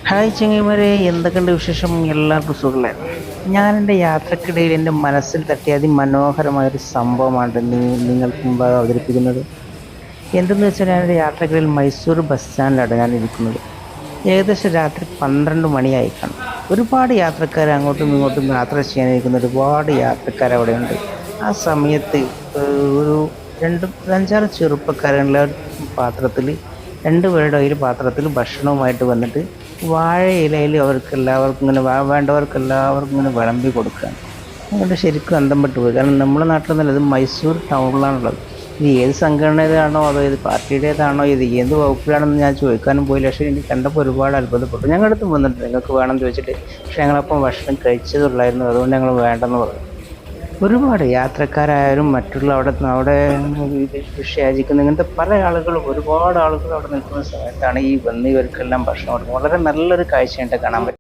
Hi ചങ്ങായിമാരെ, എന്തൊക്കെയുണ്ട് വിശേഷം? എല്ലാവർക്കും സുഖമല്ലേ? ഞാൻ എൻ്റെ യാത്രക്കിടയിൽ എൻ്റെ മനസ്സിൽ തട്ടിയ അതിമനോഹരമായൊരു സംഭവമാണ് നിങ്ങൾക്ക് മുമ്പാകെ അവതരിപ്പിക്കുന്നത്. എന്തെന്ന് വെച്ചാൽ ഞാൻ എൻ്റെ യാത്രക്കിടയിൽ മൈസൂർ ബസ് സ്റ്റാൻഡിലാണ് ഞാൻ ഇരിക്കുന്നത്. ഏകദേശം രാത്രി 12 മണിയായി കാണും. ഒരുപാട് യാത്രക്കാർ അങ്ങോട്ടും ഇങ്ങോട്ടും യാത്ര ചെയ്യാനിരിക്കുന്ന ഒരുപാട് യാത്രക്കാർ അവിടെയുണ്ട്. ആ സമയത്ത് ഒരു ഒരു 5-6 ചെറുപ്പക്കാരുള്ള പാത്രത്തിൽ, രണ്ടുപേരുടെ കയ്യിൽ പാത്രത്തിൽ ഭക്ഷണവുമായിട്ട് വന്നിട്ട് വാഴയിലയിൽ അവർക്ക് എല്ലാവർക്കും ഇങ്ങനെ വേണ്ടവർക്ക് എല്ലാവർക്കും ഇങ്ങനെ വിളമ്പി കൊടുക്കുകയാണ്. അതുകൊണ്ട് ശരിക്കും അന്തം വിട്ടു പോയി. കാരണം നമ്മുടെ നാട്ടിൽ നിന്നല്ല, ഇത് മൈസൂർ ടൗണിലാണുള്ളത്. ഇത് ഏത് സംഘടനയുടേതാണോ അതോ ഇത് പാർട്ടിയുടേതാണോ ഇത് ഏത് വകുപ്പിലാണെന്ന് ഞാൻ ചോദിക്കാനും പോയില്ല. പക്ഷേ എനിക്ക് കണ്ടപ്പോൾ ഒരുപാട് അത്ഭുതപ്പെട്ടു. ഞങ്ങളുടെ അടുത്ത് വന്നിട്ടുണ്ട് നിങ്ങൾക്ക് വേണമെന്ന് ചോദിച്ചിട്ട്. പക്ഷേ ഞങ്ങളപ്പം ഭക്ഷണം കഴിച്ചതുള്ളായിരുന്നു, അതുകൊണ്ട് ഞങ്ങൾ വേണ്ടെന്ന് പറഞ്ഞു. ഒരുപാട് യാത്രക്കാരായാലും മറ്റുള്ള അവിടെ ഭിക്ഷയാചിക്കുന്ന ഇങ്ങനത്തെ പല ആളുകളും, ഒരുപാട് ആളുകൾ അവിടെ നിൽക്കുന്ന സമയത്താണ് ഈ വന്ന് ഇവർക്കെല്ലാം ഭക്ഷണം കൊടുക്കുന്നത്. വളരെ നല്ലൊരു കാഴ്ചയായിട്ട് കാണാൻ പറ്റും.